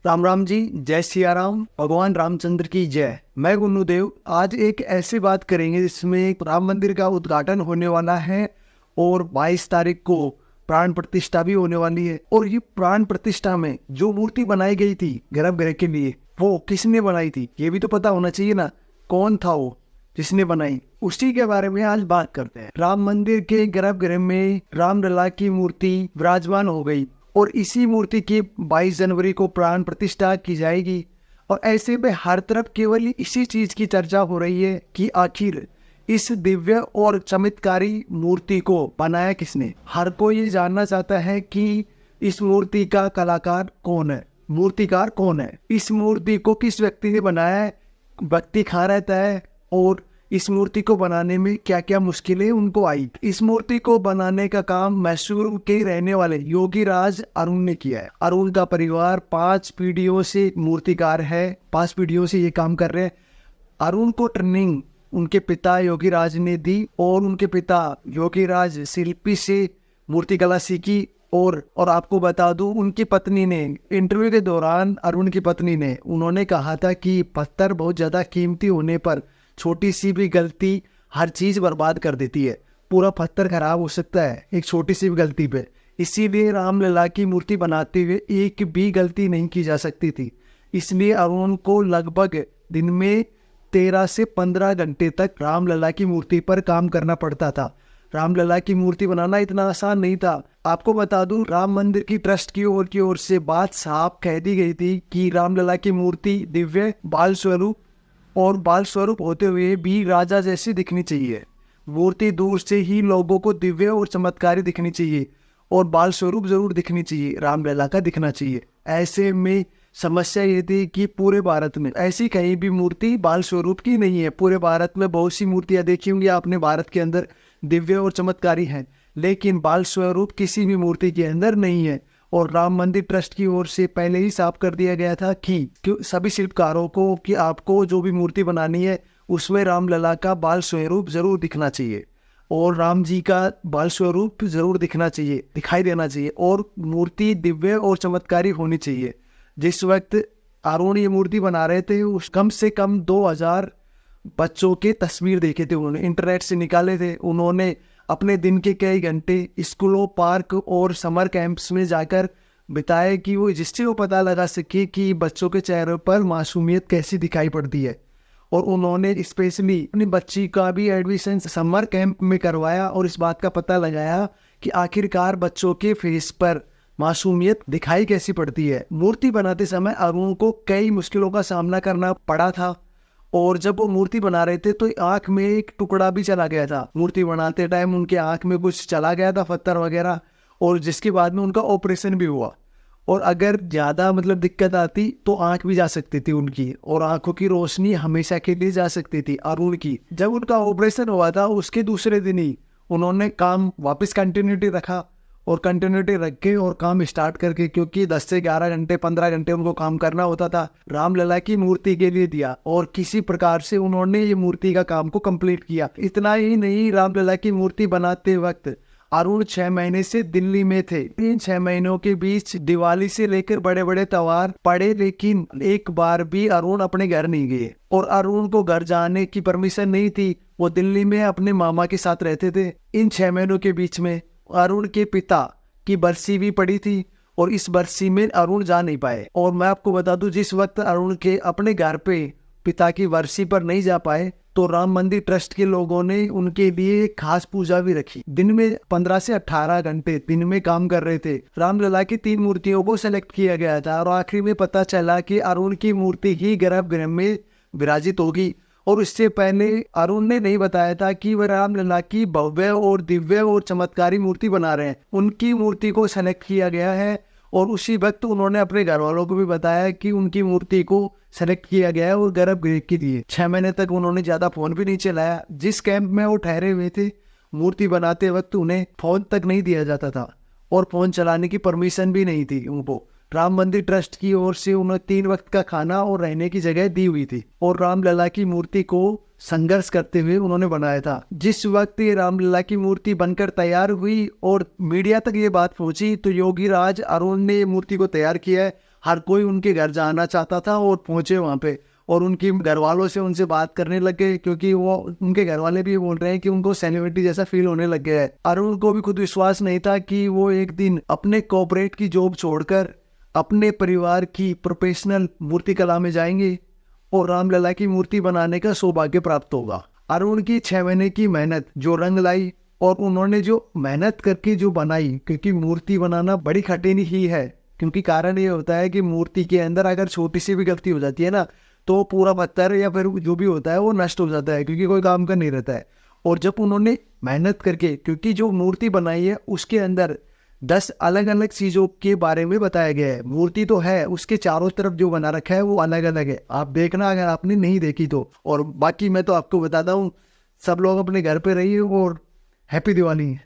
राम राम जी, जय सिया राम। भगवान रामचंद्र की जय। मैं गुन्नूदेव आज एक ऐसी बात करेंगे जिसमें एक राम मंदिर का उद्घाटन होने वाला है और 22 तारीख को प्राण प्रतिष्ठा भी होने वाली है। और ये प्राण प्रतिष्ठा में जो मूर्ति बनाई गई थी गर्भगृह के लिए, वो किसने बनाई थी ये भी तो पता होना चाहिए ना। कौन था वो जिसने बनाई, उसी के बारे में आज बात करते हैं। राम मंदिर के गर्भगृह में रामलला की मूर्ति विराजमान हो गई और इसी मूर्ति की 22 जनवरी को प्राण प्रतिष्ठा की जाएगी। और ऐसे में हर तरफ केवल इसी चीज की चर्चा हो रही है कि आखिर इस दिव्य और चमत्कारी मूर्ति को बनाया किसने। हर कोई ये जानना चाहता है कि इस मूर्ति का कलाकार कौन है, मूर्तिकार कौन है, इस मूर्ति को किस व्यक्ति ने बनाया है, व्यक्ति कहाँ रहता है और इस मूर्ति को बनाने में क्या क्या मुश्किलें उनको आई। इस मूर्ति को बनाने का काम मैसूर के रहने वाले योगीराज अरुण ने किया है। अरुण का परिवार 5 पीढ़ियों से मूर्तिकार है, 5 पीढ़ियों से ये काम कर रहे हैं। अरुण को ट्रेनिंग उनके पिता योगीराज ने दी और उनके पिता योगीराज शिल्पी से मूर्तिकला सीखी। और आपको बता दूं, उनकी पत्नी ने इंटरव्यू के दौरान, अरुण की पत्नी ने, उन्होंने कहा था कि पत्थर बहुत ज्यादा कीमती होने पर छोटी सी भी गलती हर चीज बर्बाद कर देती है। पूरा पत्थर खराब हो सकता है एक छोटी सी भी गलती पे। इसीलिए रामलला की मूर्ति बनाते हुए एक भी गलती नहीं की जा सकती थी। इसलिए अरुण को लगभग दिन में 13 से 15 घंटे तक रामलला की मूर्ति पर काम करना पड़ता था। रामलला की मूर्ति बनाना इतना आसान नहीं था। आपको बता दूं, राम मंदिर की ट्रस्ट की ओर से बात साफ कह दी गई थी कि रामलला की मूर्ति दिव्य बाल स्वरूप और बाल स्वरूप होते हुए भी राजा जैसी दिखनी चाहिए। मूर्ति दूर से ही लोगों को दिव्य और चमत्कारी दिखनी चाहिए और बाल स्वरूप जरूर दिखनी चाहिए, रामलला का दिखना चाहिए। ऐसे में समस्या ये थी कि पूरे भारत में ऐसी कहीं भी मूर्ति बाल स्वरूप की नहीं है। पूरे भारत में बहुत सी मूर्तियां देखी होंगी आपने, भारत के अंदर दिव्य और चमत्कारी हैं, लेकिन बाल स्वरूप किसी भी मूर्ति के अंदर नहीं है। और राम मंदिर ट्रस्ट की ओर से पहले ही साफ कर दिया गया था कि सभी शिल्पकारों को कि आपको जो भी मूर्ति बनानी है उसमें रामलला का बाल स्वरूप जरूर दिखना चाहिए और राम जी का बाल स्वरूप जरूर दिखना चाहिए, दिखाई देना चाहिए और मूर्ति दिव्य और चमत्कारी होनी चाहिए। जिस वक्त अरुण ये मूर्ति बना रहे थे, उस कम से कम 2000 बच्चों के तस्वीर देखे थे उन्होंने, इंटरनेट से निकाले थे। उन्होंने अपने दिन के कई घंटे स्कूलों, पार्क और समर कैंप्स में जाकर बिताए कि वो जिससे वो पता लगा सके कि बच्चों के चेहरों पर मासूमियत कैसी दिखाई पड़ती है। और उन्होंने स्पेशली अपनी बच्ची का भी एडमिशन समर कैंप में करवाया और इस बात का पता लगाया कि आखिरकार बच्चों के फेस पर मासूमियत दिखाई कैसी पड़ती है। मूर्ति बनाते समय अरुण को कई मुश्किलों का सामना करना पड़ा था और जब वो मूर्ति बना रहे थे तो आंख में एक टुकड़ा भी चला गया था। मूर्ति बनाते टाइम उनके आंख में कुछ चला गया था, पत्थर वगैरह, और जिसके बाद में उनका ऑपरेशन भी हुआ। और अगर ज्यादा दिक्कत आती तो आंख भी जा सकती थी उनकी, और आंखों की रोशनी हमेशा के लिए जा सकती थी अरुण की। जब उनका ऑपरेशन हुआ था उसके दूसरे दिन ही उन्होंने काम वापस कंटिन्यूटी रखा और कंटिन्यूटी रख के और काम स्टार्ट करके, क्योंकि 10 से 11 घंटे 15 घंटे उनको काम करना होता था, रामलला की मूर्ति के लिए दिया और किसी प्रकार से उन्होंने ये मूर्ति का काम को कंप्लीट किया। इतना ही नहीं, रामलला की मूर्ति बनाते वक्त अरुण 6 महीने से दिल्ली में थे। इन 6 महीनों के बीच दिवाली से लेकर बड़े बड़े त्योहार पड़े, लेकिन एक बार भी अरुण अपने घर नहीं गए और अरुण को घर जाने की परमिशन नहीं थी। वो दिल्ली में अपने मामा के साथ रहते थे। इन 6 महीनों के बीच में अरुण के पिता की बरसी भी पड़ी थी और इस बरसी में अरुण जा नहीं पाए। और मैं आपको बता दूं, जिस वक्त अरुण के अपने घर पे पिता की बरसी पर नहीं जा पाए तो राम मंदिर ट्रस्ट के लोगों ने उनके लिए एक खास पूजा भी रखी। दिन में 15 से 18 घंटे दिन में काम कर रहे थे। रामलला की 3 मूर्तियों को सेलेक्ट किया गया था और आखिरी में पता चला कि अरुण की मूर्ति ही गर्भगृह में विराजित होगी। और इससे पहले अरुण ने नहीं बताया था कि वह रामलला की भव्य और दिव्य और चमत्कारी मूर्ति बना रहे हैं। उनकी मूर्ति को सेलेक्ट किया गया है और उसी वक्त उन्होंने अपने घर वालों को भी बताया कि उनकी मूर्ति को सेलेक्ट किया गया है और गर्भगृह के लिए। 6 महीने तक उन्होंने ज्यादा फोन भी नहीं चलाया। जिस कैंप में वो ठहरे हुए थे, मूर्ति बनाते वक्त उन्हें फोन तक नहीं दिया जाता था और फोन चलाने की परमिशन भी नहीं थी उनको। राम मंदिर ट्रस्ट की ओर से उन्हें 3 वक्त का खाना और रहने की जगह दी हुई थी और रामलला की मूर्ति को संघर्ष करते हुए उन्होंने बनाया था। जिस वक्त ये रामलला की मूर्ति बनकर तैयार हुई और मीडिया तक ये बात पहुंची तो योगीराज अरुण ने मूर्ति को तैयार किया है हर कोई उनके घर जाना चाहता था और पहुंचे वहाँ पे, और उनकी घर वालों से उनसे बात करने लगे, क्योंकि वो उनके घर वाले भी बोल रहे हैं कि उनको सेलिब्रिटी जैसा फील होने लग गया है। अरुण को भी खुद विश्वास नहीं था कि वो एक दिन अपने कॉर्पोरेट की जॉब छोड़कर अपने परिवार की प्रोफेशनल मूर्ति कला में जाएंगे और रामलला की मूर्ति बनाने का सौभाग्य प्राप्त होगा। अरुण की 6 महीने की मेहनत जो रंग लाई, और उन्होंने जो मेहनत करके जो बनाई, क्योंकि मूर्ति बनाना बड़ी कठिन ही है, क्योंकि कारण ये होता है कि मूर्ति के अंदर अगर छोटी सी भी गलती हो जाती है ना, तो पूरा पत्थर या फिर जो भी होता है वो नष्ट हो जाता है, क्योंकि कोई काम का नहीं रहता है। और जब उन्होंने मेहनत करके, क्योंकि जो मूर्ति बनाई है उसके अंदर 10 अलग अलग चीज़ों के बारे में बताया गया है। मूर्ति तो है, उसके चारों तरफ जो बना रखा है वो अलग अलग है, आप देखना अगर आपने नहीं देखी तो। और बाकी मैं तो आपको बताता हूँ, सब लोग अपने घर पे रहिए और हैप्पी दिवाली।